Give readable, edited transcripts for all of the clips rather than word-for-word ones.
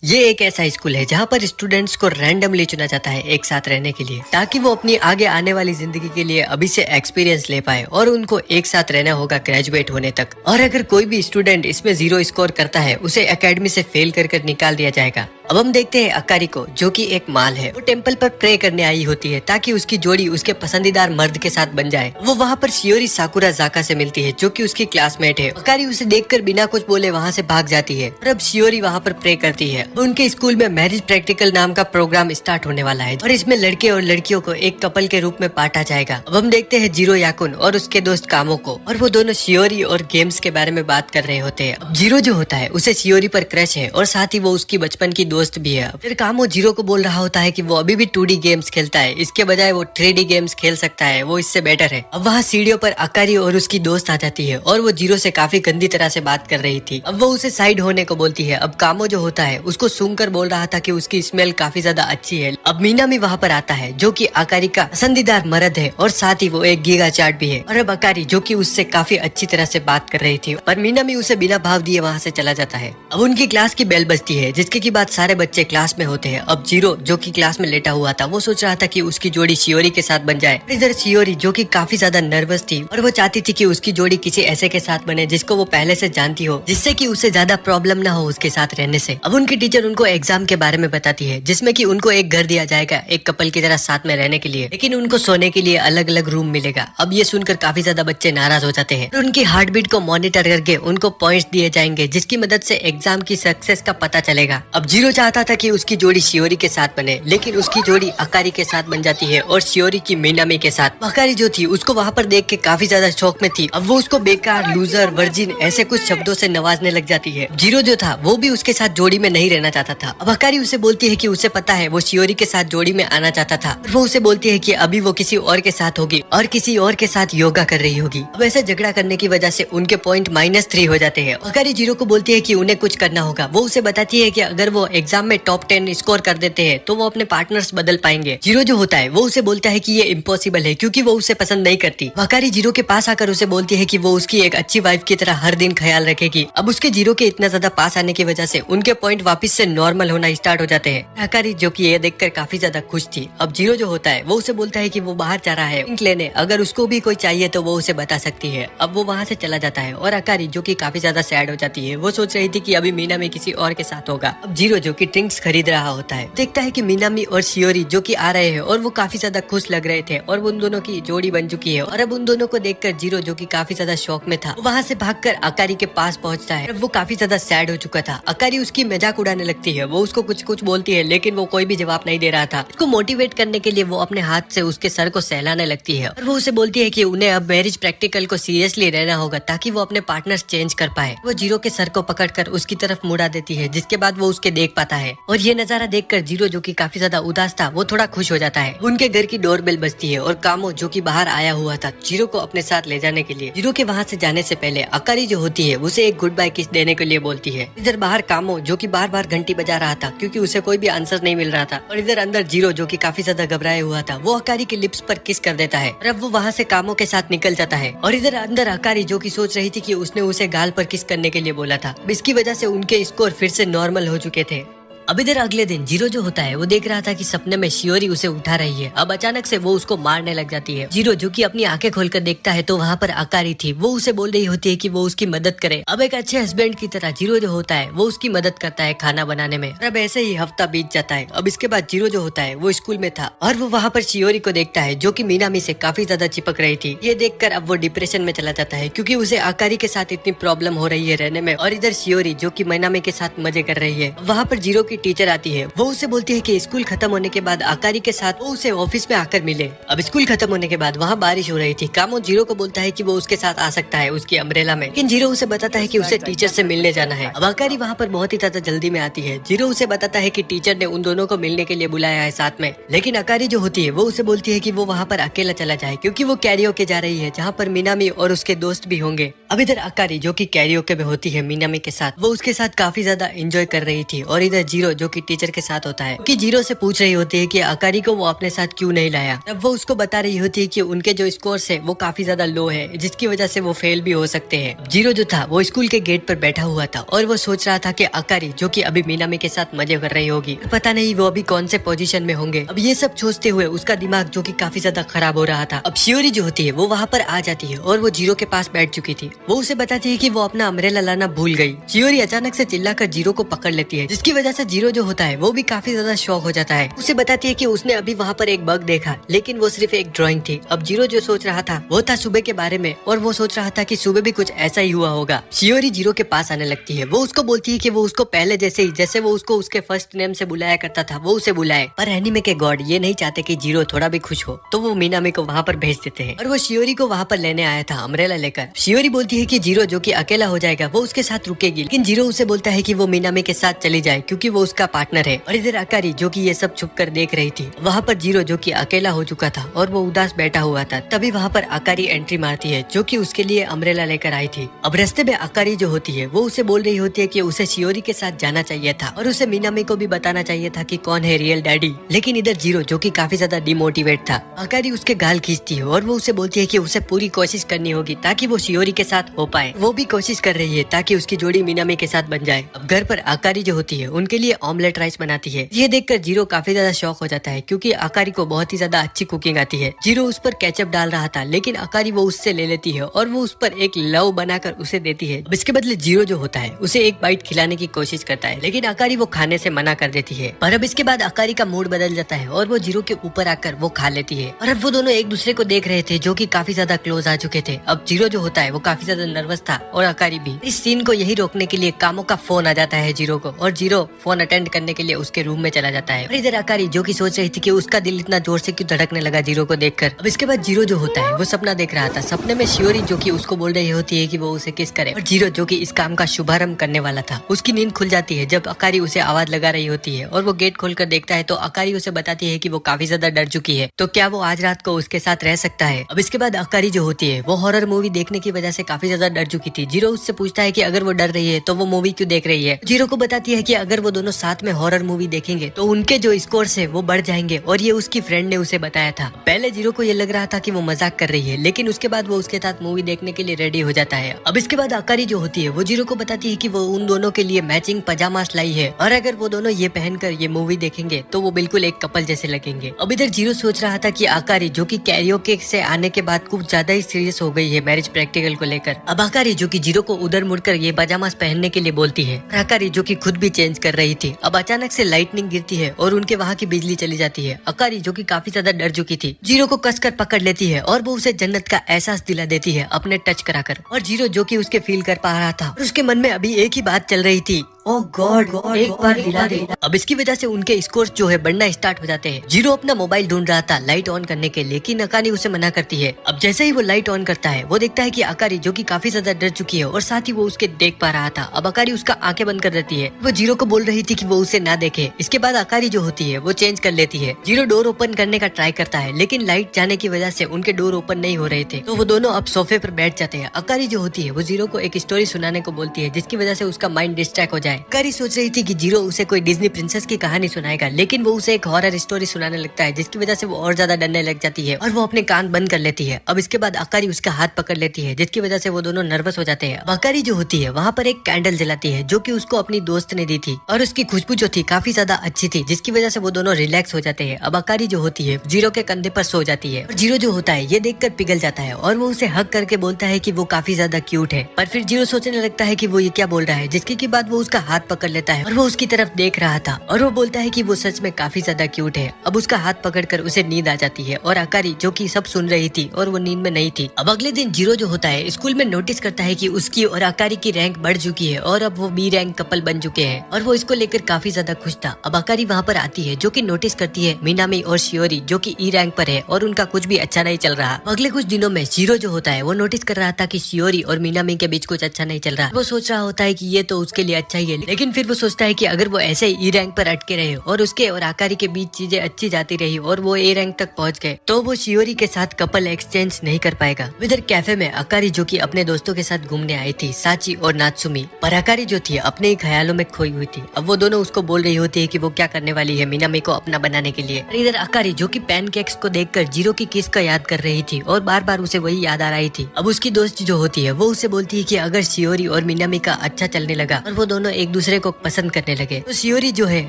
ये एक ऐसा स्कूल है जहाँ पर स्टूडेंट्स को रैंडमली चुना जाता है एक साथ रहने के लिए, ताकि वो अपनी आगे आने वाली जिंदगी के लिए अभी से एक्सपीरियंस ले पाए और उनको एक साथ रहना होगा ग्रेजुएट होने तक। और अगर कोई भी स्टूडेंट इसमें 0 स्कोर करता है उसे एकेडमी से फेल कर निकाल दिया जाएगा। अब हम देखते हैं अकारी को, जो कि एक माल है। वो टेम्पल पर प्रे करने आई होती है ताकि उसकी जोड़ी उसके पसंदीदार मर्द के साथ बन जाए। वो वहाँ पर शियोरी साकुरा जाका से मिलती है, जो कि उसकी क्लासमेट है। अकारी उसे देखकर बिना कुछ बोले वहाँ से भाग जाती है और अब शियोरी वहाँ पर प्रे करती है। उनके स्कूल में मैरिज प्रैक्टिकल नाम का प्रोग्राम स्टार्ट होने वाला है और इसमें लड़के और लड़कियों को एक कपल के रूप में बांटा जाएगा। अब हम देखते हैं जीरो याकुन और उसके दोस्त कामो को, और वो दोनों शियोरी और गेम्स के बारे में बात कर रहे होते हैं। अब जीरो जो होता है उसे शियोरी पर क्रश है और साथ ही वो उसकी बचपन की दोस्त भी है। फिर कामो जीरो को बोल रहा होता है कि वो अभी भी 2D गेम्स खेलता है, इसके बजाय वो 3D गेम्स खेल सकता है, वो इससे बेटर है। अब वहाँ सीढ़ियों पर अकारी और उसकी दोस्त आ जाती है और वो जीरो से काफी गंदी तरह से बात कर रही थी। अब वो उसे साइड होने को बोलती है। अब कामो जो होता है उसको सूंघकर बोल रहा था कि उसकी स्मेल काफी ज्यादा अच्छी है। अब मीनामी वहाँ पर आता है, जो कि अकारी का पसंदीदार मर्द है और साथ ही वो एक गीगा चार्ट भी है। और अब अकारी, जो कि उससे काफी अच्छी तरह से बात कर रही थी, पर मीनामी उसे बिना भाव दिए वहाँ से चला जाता है। अब उनकी क्लास की बेल बजती है, जिसके की बात सारे बच्चे क्लास में होते हैं। अब जीरो, जो कि क्लास में लेटा हुआ था, वो सोच रहा था कि उसकी जोड़ी शियोरी के साथ बन जाए। इधर शियोरी, जो कि काफी ज्यादा नर्वस थी और वो चाहती थी कि उसकी जोड़ी किसी ऐसे के साथ बने जिसको वो पहले से जानती हो, जिससे कि उसे ज्यादा प्रॉब्लम ना हो उसके साथ रहने से। अब उनकी टीचर उनको एग्जाम के बारे में बताती है, जिसमें कि उनको एक घर दिया जाएगा एक कपल की तरह साथ में रहने के लिए, लेकिन उनको सोने के लिए अलग अलग रूम मिलेगा। अब ये सुनकर काफी ज्यादा बच्चे नाराज हो जाते हैं और उनकी हार्ट बीट को मॉनिटर करके उनको पॉइंट्स दिए जाएंगे, जिसकी मदद से एग्जाम की सक्सेस का पता चलेगा। अब जीरो चाहता था कि उसकी जोड़ी शियोरी के साथ बने, लेकिन उसकी जोड़ी अकारी के साथ बन जाती है और शियोरी की मीनामी के साथ। अकारी जो थी उसको वहाँ पर देख के काफी ज्यादा शौक में थी। अब वो उसको बेकार, लूजर, वर्जिन ऐसे कुछ शब्दों से नवाजने लग जाती है। जीरो जो था वो भी उसके साथ जोड़ी में नहीं रहना चाहता था। अब अकारी उसे बोलती है कि उसे पता है वो शियोरी के साथ जोड़ी में आना चाहता था। वो उसे बोलती है कि अभी वो किसी और के साथ होगी और किसी और के साथ योगा कर रही होगी। अब ऐसे झगड़ा करने की वजह से उनके पॉइंट -3 हो जाते हैं। अकारी जीरो को बोलती है कि उन्हें कुछ करना होगा। वो उसे बताती है कि अगर वो एग्जाम में टॉप 10 स्कोर कर देते हैं तो वो अपने पार्टनर्स बदल पाएंगे। जीरो जो होता है वो उसे बोलता है कि ये इम्पॉसिबल है, क्योंकि वो उसे पसंद नहीं करती। अकारी जीरो के पास आकर उसे बोलती है कि वो उसकी एक अच्छी वाइफ की तरह हर दिन ख्याल रखेगी। अब उसके जीरो के इतना ज्यादा पास आने की वजह से उनके पॉइंट वापस से नॉर्मल होना स्टार्ट हो जाते हैं। अकारी, जो कि ये देखकर काफी ज्यादा खुश थी। अब जीरो जो होता है वो उसे बोलता है कि वो बाहर जा रहा है ड्रिंक लेने, अगर उसको भी कोई चाहिए तो वो उसे बता सकती है। अब वो वहाँ से चला जाता है और अकारी, जो कि काफी ज्यादा सैड हो जाती है, वो सोच रही थी कि अभी मीना में किसी और के साथ होगा। अब जीरो, जो कि ड्रिंक्स खरीद रहा होता है, देखता है कि मीनामी और शियोरी जो कि आ रहे हैं और वो काफी ज्यादा खुश लग रहे थे और उन दोनों की जोड़ी बन चुकी है। और अब उन दोनों को देखकर जीरो, जो कि काफी ज्यादा शौक में था, वहाँ से भागकर अकारी के पास पहुँचता है। वो काफी ज्यादा सैड हो चुका था। अकारी उसकी मजाक उड़ाने लगती है, वो उसको कुछ कुछ बोलती है, लेकिन वो कोई भी जवाब नहीं दे रहा था। उसको मोटिवेट करने के लिए वो अपने हाथ से उसके सर को सहलाने लगती है और वो उसे बोलती है कि उन्हें अब मैरिज प्रैक्टिकल को सीरियसली रहना होगा ताकि वो अपने पार्टनर्स चेंज कर पाए। वो जीरो के सर को पकड़कर उसकी तरफ मुड़ा देती है, जिसके बाद वो उसके देख पाता है। और ये नजारा देखकर जीरो, जो कि काफी ज्यादा उदास था, वो थोड़ा खुश हो जाता है। उनके घर की डोरबेल बजती है और कामो, जो कि बाहर आया हुआ था, जीरो को अपने साथ ले जाने के लिए। जीरो के वहाँ से जाने से पहले अकारी जो होती है उसे एक गुड बाय किस देने के लिए बोलती है। इधर बाहर कामो, जो कि बार बार घंटी बजा रहा था क्योंकि उसे कोई भी आंसर नहीं मिल रहा था, और इधर अंदर जीरो, जो कि काफी ज्यादा घबराया हुआ था, वो अकारी के लिप्स पर किस कर देता है और अब वो वहाँ से कामो के साथ निकल जाता है। और इधर अंदर अकारी, जो कि सोच रही थी कि उसने उसे गाल पर किस करने के लिए बोला था, इसकी वजह से उनके स्कोर फिर से नॉर्मल हो चुके थे। अब इधर अगले दिन जीरो जो होता है वो देख रहा था कि सपने में शियोरी उसे उठा रही है। अब अचानक से वो उसको मारने लग जाती है। जीरो, जो कि अपनी आंखें खोलकर देखता है तो वहाँ पर अकारी थी। वो उसे बोल रही होती है कि वो उसकी मदद करे। अब एक अच्छे हस्बैंड की तरह जीरो जो होता है वो उसकी मदद करता है खाना बनाने में। और अब ऐसे ही हफ्ता बीत जाता है। अब इसके बाद जीरो जो होता है वो स्कूल में था और वो वहाँ पर शियोरी को देखता है, जो कि मीनामी से काफी ज्यादा चिपक रही थी। ये देखकर अब वो डिप्रेशन में चला जाता है, क्योंकि उसे अकारी के साथ इतनी प्रॉब्लम हो रही है रहने में। और इधर शियोरी, जो कि मीनामी के साथ मजे कर रही है, वहाँ पर जीरो की टीचर आती है। वो उसे बोलती है कि स्कूल खत्म होने के बाद अकारी के साथ वो उसे ऑफिस में आकर मिले। अब स्कूल खत्म होने के बाद वहाँ बारिश हो रही थी। कामो जीरो को बोलता है कि वो उसके साथ आ सकता है उसकी अम्ब्रेला में, लेकिन जीरो उसे बताता है कि उसे टीचर से मिलने जाना है। अब अकारी वहाँ पर बहुत ही ज्यादा जल्दी में आती है। जीरो उसे बताता है कि टीचर ने उन दोनों को मिलने के लिए बुलाया है साथ में, लेकिन अकारी जो होती है वो उसे बोलती है कि वो वहाँ पर अकेला चला जाए, क्योंकि वो कैरियोके जा रही है, जहाँ पर मीनामी और उसके दोस्त भी होंगे। अब इधर अकारी, जो कि कैरियोके में होती है मीनामी के साथ, वो उसके साथ काफी ज्यादा एंजॉय कर रही थी। और इधर जीरो, जीरो जो कि टीचर के साथ होता है कि जीरो से पूछ रही होती है कि अकारी को वो अपने साथ क्यों नहीं लाया। तब वो उसको बता रही होती है कि उनके जो स्कोर्स है वो काफी ज्यादा लो है, जिसकी वजह से वो फेल भी हो सकते हैं। जीरो जो था वो स्कूल के गेट पर बैठा हुआ था और वो सोच रहा था कि अकारी जो कि अभी मीनामी के साथ मजे कर रही होगी, पता नहीं वो अभी कौन से पोजीशन में होंगे। अब ये सब सोचते हुए उसका दिमाग जो कि काफी ज्यादा खराब हो रहा था। अब शियोरी जो होती है वो वहाँ पर आ जाती है और वो जीरो के पास बैठ चुकी थी। वो उसे बताती है कि वो अपना अम्ब्रेला लाना भूल गई। शियोरी अचानक से चिल्लाकर जीरो को पकड़ लेती है, जिसकी वजह से जीरो जो होता है वो भी काफी ज्यादा शॉक हो जाता है। उसे बताती है कि उसने अभी वहाँ पर एक बग देखा, लेकिन वो सिर्फ एक ड्राइंग थी। अब जीरो जो सोच रहा था वो था सुबह के बारे में, और वो सोच रहा था कि सुबह भी कुछ ऐसा ही हुआ होगा। शियोरी जीरो के पास आने लगती है। वो उसको बोलती है कि वो उसको पहले जैसे वो उसको उसके फर्स्ट नेम से बुलाया करता था वो उसे बुलाए, पर एनीमे के गॉड ये नहीं चाहते कि जीरो थोड़ा भी खुश हो, तो वो मीनामी को वहाँ पर भेज देते हैं और वो शियोरी को वहाँ पर लेने आया था अम्ब्रेला लेकर। शियोरी बोलती है कि जीरो जो कि अकेला हो जाएगा वो उसके साथ रुकेगी, लेकिन जीरो उसे बोलता है कि वो मीनामी के साथ चली जाए क्योंकि वो उसका पार्टनर है। और इधर अकारी जो कि ये सब छुप कर देख रही थी, वहाँ पर जीरो जो कि अकेला हो चुका था और वो उदास बैठा हुआ था। तभी वहाँ पर अकारी एंट्री मारती है जो कि उसके लिए अम्ब्रेला लेकर आई थी। अब रास्ते में अकारी जो होती है वो उसे बोल रही होती है कि उसे शियोरी के साथ जाना चाहिए था और उसे मीनामी को भी बताना चाहिए था कि कौन है रियल डैडी। लेकिन इधर जीरो जो कि काफी ज्यादा डिमोटिवेट था, अकारी उसके गाल खींचती है और वो उसे बोलती है कि उसे पूरी कोशिश करनी होगी ताकि वो शियोरी के साथ हो पाए। वो भी कोशिश कर रही है ताकि उसकी जोड़ी मीनामी के साथ बन जाए। अब घर पर अकारी जो होती है उनके लिए ऑमलेट राइस बनाती है। ये देखकर जीरो काफी ज्यादा शॉक हो जाता है क्योंकि अकारी को बहुत ही ज्यादा अच्छी कुकिंग आती है। जीरो उस पर केचप डाल रहा था, लेकिन अकारी वो उससे ले लेती है और वो उस पर एक लव बनाकर उसे देती है। अब इसके बदले जीरो जो होता है उसे एक बाइट खिलाने की कोशिश करता है, लेकिन अकारी वो खाने से मना कर देती है। पर अब इसके बाद अकारी का मूड बदल जाता है और वो जीरो के ऊपर आकर वो खा लेती है। और अब वो दोनों एक दूसरे को देख रहे थे जो कि काफी ज्यादा क्लोज आ चुके थे। अब जीरो जो होता है वो काफी ज्यादा नर्वस था और अकारी भी। इस सीन को यही रोकने के लिए कामो का फोन आ जाता है जीरो को और जीरो फोन अटेंड करने के लिए उसके रूम में चला जाता है। और इधर अकारी जो कि सोच रही थी कि उसका दिल इतना जोर से क्यों धड़कने लगा जीरो को देखकर। अब इसके बाद जीरो जो होता है वो सपना देख रहा था। सपने में शियोरी जो कि उसको बोल रही होती है कि वो उसे किस करे, और जीरो जो कि इस काम का शुभारंभ करने वाला था उसकी नींद खुल जाती है जब अकारी उसे आवाज लगा रही होती है और वो गेट खोलकर देखता है तो अकारी उसे बताती है कि वो काफी ज्यादा डर चुकी है, तो क्या वो आज रात को उसके साथ रह सकता है। अब इसके बाद अकारी जो होती है वो हॉरर मूवी देखने की वजह से काफी ज्यादा डर चुकी थी। जीरो उससे पूछता है कि अगर वो डर रही है तो वो मूवी क्यों देख रही है। जीरो को बताती है कि अगर वो दोनों साथ में हॉरर मूवी देखेंगे तो उनके जो स्कोर्स है वो बढ़ जाएंगे, और ये उसकी फ्रेंड ने उसे बताया था। पहले जीरो को ये लग रहा था कि वो मजाक कर रही है, लेकिन उसके बाद वो उसके साथ मूवी देखने के लिए रेडी हो जाता है। अब इसके बाद अकारी जो होती है वो जीरो को बताती है कि वो उन दोनों के लिए मैचिंग पजामास लाई है, और अगर वो दोनों ये पहनकर ये मूवी देखेंगे तो वो बिल्कुल एक कपल जैसे लगेंगे। अब इधर जीरो सोच रहा था कि अकारी जो कि कैरियोके से आने के बाद कुछ ज्यादा ही सीरियस हो गई है मैरिज प्रैक्टिकल को लेकर। अब अकारी जो कि जीरो को उधर मुड़कर ये पजामास पहनने के लिए बोलती है, और अकारी जो कि खुद भी चेंज कर रही थी। अब अचानक से लाइटनिंग गिरती है और उनके वहाँ की बिजली चली जाती है। अकारी जो कि काफी ज्यादा डर चुकी थी जीरो को कसकर पकड़ लेती है और वो उसे जन्नत का एहसास दिला देती है अपने टच कराकर। और जीरो जो कि उसके फील कर पा रहा था और उसके मन में अभी एक ही बात चल रही थी, ओह गॉड एक बार दिला दे। अब इसकी वजह से उनके स्कोर्स जो है बढ़ना स्टार्ट हो जाते हैं। जीरो अपना मोबाइल ढूंढ रहा था लाइट ऑन करने के लिए, लेकिन अकारी उसे मना करती है। अब जैसे ही वो लाइट ऑन करता है वो देखता है कि अकारी जो कि काफी ज्यादा डर चुकी है और साथ ही वो उसके देख पा रहा था। अब अकारी उसका आंखें बंद कर देती है। वो जीरो को बोल रही थी कि वो उसे ना देखे। इसके बाद अकारी जो होती है वो चेंज कर लेती है। जीरो डोर ओपन करने का ट्राई करता है, लेकिन लाइट जाने की वजह से उनके डोर ओपन नहीं हो रहे थे, तो वो दोनों अब सोफे पर बैठ जाते हैं। अकारी जो होती है वो जीरो को एक स्टोरी सुनाने को बोलती है जिसकी वजह से उसका माइंड डिस्ट्रैक्ट हो जाए। अकारी सोच रही थी कि जीरो उसे कोई डिज्नी प्रिंसेस की कहानी सुनाएगा, लेकिन वो उसे एक हॉरर स्टोरी सुनाने लगता है जिसकी वजह से वो और ज्यादा डरने लग जाती है और वो अपने कान बंद कर लेती है। अब इसके बाद अकारी उसका हाथ पकड़ लेती है जिसकी वजह से वो दोनों नर्वस हो जाते हैं। अकारी जो होती है वहाँ पर एक कैंडल जलाती है जो कि उसको अपनी दोस्त ने दी थी और उसकी खुशबू जो थी काफी ज्यादा अच्छी थी, जिसकी वजह से वो दोनों रिलैक्स हो जाते हैं। अब अकारी जो होती है जीरो के कंधे पर सो जाती है और जीरो जो होता है ये देखकर पिघल जाता है और वो उसे हग करके बोलता है कि वो काफी ज्यादा क्यूट है। पर फिर जीरो सोचने लगता है कि वो ये क्या बोल रहा है, जिसके बाद वो उसका हाथ पकड़ लेता है और वो उसकी तरफ देख रहा था और वो बोलता है कि वो सच में काफी ज्यादा क्यूट है। अब उसका हाथ पकड़कर उसे नींद आ जाती है और अकारी जो कि सब सुन रही थी और वो नींद में नहीं थी। अब अगले दिन जीरो जो होता है स्कूल में नोटिस करता है कि उसकी और अकारी की रैंक बढ़ चुकी है और अब वो बी रैंक कपल बन चुके हैं और वो इसको लेकर काफी ज्यादा खुश था। अब अकारी वहाँ पर आती है जो कि नोटिस करती है मीनामी और शियोरी जो कि ई रैंक पर है और उनका कुछ भी अच्छा नहीं चल रहा। अगले कुछ दिनों में जीरो जो होता है वो नोटिस कर रहा था कि शियोरी और मीनामी के बीच कुछ अच्छा नहीं चल रहा। वो सोच रहा होता है कि ये तो उसके लिए अच्छा ही है, लेकिन फिर वो सोचता है कि अगर वो ऐसे ई रैंक पर अटके रहे और उसके और आकारी के बीच चीजें अच्छी जाती रही और वो ए रैंक तक पहुंच गए तो वो शियोरी के साथ कपल एक्सचेंज नहीं कर पाएगा। इधर कैफे में अकारी जो कि अपने दोस्तों के साथ घूमने आई थी, साची और नात्सुमी, पर अकारी जो थी अपने ही ख्यालों में खोई हुई थी। अब वो दोनों उसको बोल रही होती है कि वो क्या करने वाली है मिनामी को अपना बनाने के लिए। इधर अकारी जो कि पैनकेक्स को देखकर जीरो की किस का याद कर रही थी और बार बार उसे वही याद आ रही थी। अब उसकी दोस्त जो होती है वो उसे बोलती है कि अगर शियोरी और मिनामी का अच्छा चलने लगा और वो दोनों एक दूसरे को पसंद करने लगे तो शियोरी जो है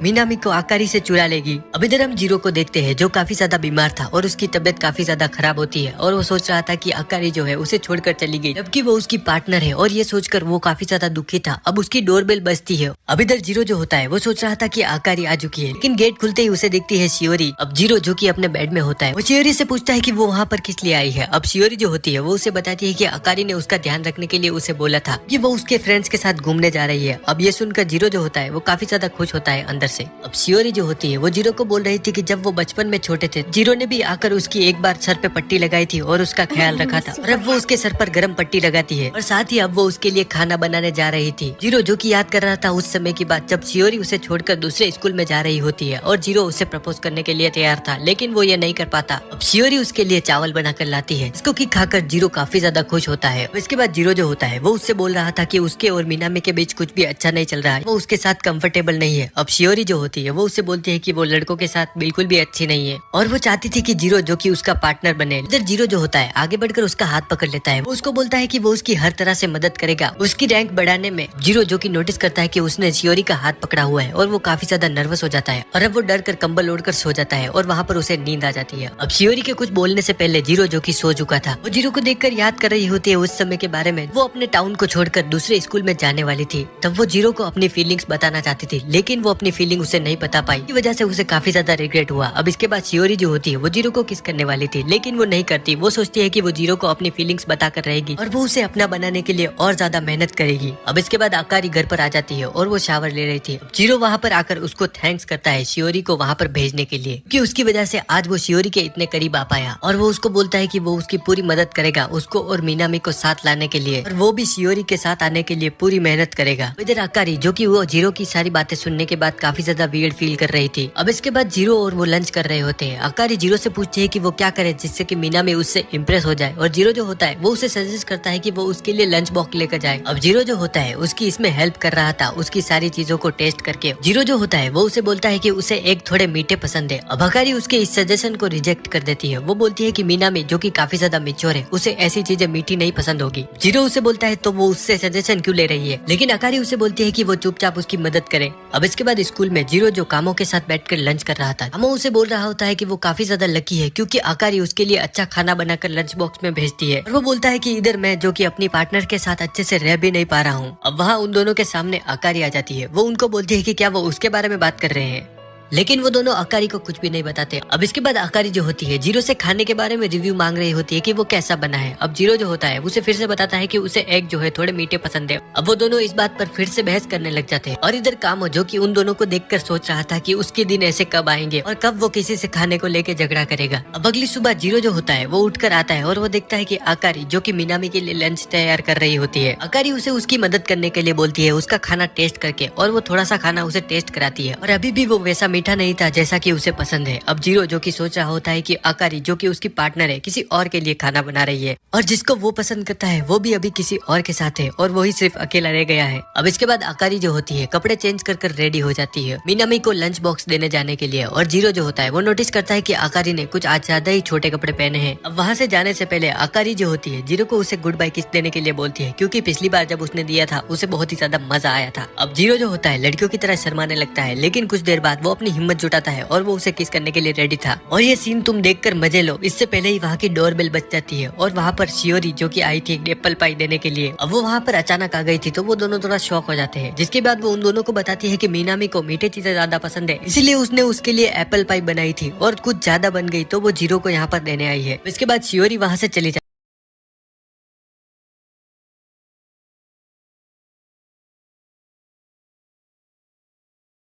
मिनामी को अकारी से चुरा लेगी। अब इधर हम जीरो को देखते हैं जो काफी ज्यादा बीमार था और उसकी तबीयत काफी ज्यादा खराब होती है और वो सोच रहा था कि अकारी जो है उसे छोड़कर चली गई, जबकि वो उसकी पार्टनर है और ये सोचकर वो काफी ज्यादा दुखी था। अब उसकी डोरबेल बजती है। अब इधर जीरो जो होता है वो सोच रहा था कि अकारी आ चुकी है, लेकिन गेट खुलते ही उसे देखती है शियोरी। अब जीरो जो कि अपने बेड में होता है वो शियोरी से पूछता है कि वो वहाँ पर किस लिए आई है। अब शियोरी जो होती है वो उसे बताती है कि अकारी ने उसका ध्यान रखने के लिए उसे बोला था कि वो उसके फ्रेंड्स के साथ घूमने जा रही है। अब ये सुनकर जीरो जो होता है वो काफी ज्यादा खुश होता है अंदर से। अब शियोरी जो होती है वो जीरो को बोल रही थी कि जब वो बचपन में छोटे थे जीरो ने भी आकर उसकी एक बार सर पे पट्टी लगाई थी और उसका ख्याल रखा था और अब वो उसके सर पर गर्म पट्टी लगाती है और साथ ही अब वो उसके लिए खाना बनाने जा रही थी। जीरो जो कि याद कर रहा था उस समय की बात जब शियोरी उसे छोड़कर दूसरे स्कूल में जा रही होती है और जीरो उसे प्रपोज करने के लिए तैयार था, लेकिन वो ये नहीं कर पाता। अब शियोरी उसके लिए चावल बनाकर लाती है, इसको कि खाकर जीरो काफी ज्यादा खुश होता है। इसके बाद जीरो जो होता है वो उससे बोल रहा था कि उसके और मिनामी के बीच कुछ भी अच्छा नहीं चल रहा है, वो उसके साथ कंफर्टेबल नहीं है। अब शियोरी जो होती है वो उससे बोलती है कि वो लड़कों के साथ बिल्कुल भी अच्छी नहीं है और वो चाहती थी कि जीरो जो कि उसका पार्टनर बने। इधर जीरो जो होता है आगे बढ़कर उसका हाथ पकड़ लेता है, वो उसको बोलता है कि वो उसकी हर तरह से मदद करेगा उसकी रैंक बढ़ाने में। जीरो जो कि नोटिस करता है कि उसने शियोरी का हाथ पकड़ा हुआ है और वो काफी ज्यादा नर्वस हो जाता है और अब वो डर कर कंबल ओढ़कर सो जाता है और वहाँ पर उसे नींद आ जाती है। अब शियोरी के कुछ बोलने से पहले जीरो जो कि सो चुका था वो जीरो को देखकर याद कर रही होती है उस समय के बारे में। वो अपने टाउन को छोड़कर दूसरे स्कूल में जाने वाली थी। तब वो जीरो को अपनी फीलिंग्स बताना चाहती थी, लेकिन वो अपनी फीलिंग उसे नहीं बता पाई, की वजह से उसे काफी ज्यादा रिग्रेट हुआ। अब इसके बाद शियोरी जो होती है वो जीरो को किस करने वाली थी, लेकिन वो नहीं करती। वो सोचती है कि वो जीरो को अपनी फीलिंग्स बताकर रहेगी और वो उसे अपना बनाने के लिए और ज्यादा मेहनत करेगी। अब इसके बाद अकारी घर पर आ जाती है और वो शावर ले रही थी। जीरो वहाँ पर आकर उसको थैंक्स करता है शियोरी को वहाँ पर भेजने के लिए, क्योंकि उसकी वजह से आज वो शियोरी के इतने करीब आ पाया और वो उसको बोलता है कि वो उसकी पूरी मदद करेगा उसको और मिनामी को साथ लाने के लिए और वो भी शियोरी के साथ आने के लिए पूरी मेहनत करेगा। इधर अकारी जो कि वो जीरो की सारी बातें सुनने के बाद काफी ज्यादा वियर्ड फील कर रही थी। अब इसके बाद जीरो और वो लंच कर रहे होते हैं। अकारी जीरो से पूछती है कि वो क्या करे जिससे कि मिनामी उससे इम्प्रेस हो जाए और जीरो जो होता है वो उसे सजेस्ट करता है कि वो उसके लिए लंच बॉक्स लेकर जाए। अब जीरो जो होता है उसकी इसमें हेल्प कर रहा था उसकी सारी चीजों को टेस्ट करके। जीरो जो होता है वो उसे बोलता है कि उसे एक थोड़े मीठे पसंद है। अब अकारी उसके इस सजेशन को रिजेक्ट कर देती है। वो बोलती है कि मिनामी जो कि काफी ज्यादा मेच्योर है उसे ऐसी चीजें मीठी नहीं पसंद होगी। जीरो उसे बोलता है तो वो उससे सजेशन क्यों ले रही है, लेकिन अकारी उसे बोलती है कि वो चुपचाप उसकी मदद करे। अब इसके बाद स्कूल में जीरो जो कामो के साथ बैठकर लंच कर रहा था, कामो उसे बोल रहा होता है कि वो काफी ज्यादा लकी है क्योंकि अकारी उसके लिए अच्छा खाना बनाकर लंच बॉक्स में भेजती है और वो बोलता है कि इधर मैं जो कि अपनी पार्टनर के साथ अच्छे से रह भी नहीं पा रहा हूँ। अब वहाँ उन दोनों के सामने अकारी आ जाती है। वो उनको बोलती है कि क्या वो उसके बारे में बात कर रहे हैं, लेकिन वो दोनों अकारी को कुछ भी नहीं बताते। अब इसके बाद अकारी जो होती है जीरो से खाने के बारे में रिव्यू मांग रही होती है कि वो कैसा बना है। अब जीरो जो होता है उसे फिर से बताता है कि उसे एग जो है थोड़े मीठे पसंद है। अब वो दोनों इस बात पर फिर से बहस करने लग जाते हैं और इधर कामो जो कि उन दोनों को देखकर सोच रहा था कि उसके दिन ऐसे कब आएंगे और कब वो किसी से खाने को लेके झगड़ा करेगा। अब अगली सुबह जीरो जो होता है वो उठकर आता है और वो देखता है कि अकारी जो कि मिनामी के लिए लंच तैयार कर रही होती है। अकारी उसे उसकी मदद करने के लिए बोलती है उसका खाना टेस्ट करके और वो थोड़ा सा खाना उसे टेस्ट कराती है और अभी भी वो वैसा मीठा नहीं था जैसा कि उसे पसंद है। अब जीरो जो कि सोच रहा होता है कि अकारी जो कि उसकी पार्टनर है किसी और के लिए खाना बना रही है और जिसको वो पसंद करता है वो भी अभी किसी और के साथ है और वही सिर्फ अकेला रह गया है। अब इसके बाद अकारी जो होती है कपड़े चेंज कर रेडी हो जाती है मिनामी को लंच बॉक्स देने जाने के लिए और जीरो जो होता है वो नोटिस करता है कि अकारी ने कुछ आज ज्यादा ही छोटे कपड़े पहने हैं। अब वहाँ से जाने से पहले अकारी जो होती है जीरो को उसे गुड बाय किस देने के लिए बोलती है क्योंकि पिछली बार जब उसने दिया था उसे बहुत ही ज्यादा मजा आया था। अब जीरो जो होता है लड़कियों की तरह शर्माने लगता है, लेकिन कुछ देर बाद वो अपनी हिम्मत जुटाता है और वो उसे किस करने के लिए रेडी था और ये सीन तुम देखकर मजे लो। इससे पहले ही वहाँ की डोरबेल बज जाती है और वहाँ पर शियोरी जो कि आई थी एप्पल पाई देने के लिए, अब वो वहाँ पर अचानक आ गई थी तो वो दोनों थोड़ा शॉक हो जाते हैं। जिसके बाद वो उन दोनों को बताती है कि मिनामी को मीठे चीजें ज्यादा पसंद है इसलिए उसने उसके लिए एप्पल पाई बनाई थी और कुछ ज्यादा बन गई तो वो जीरो को यहाँ पर देने आई है। इसके बाद शियोरी वहाँ से चली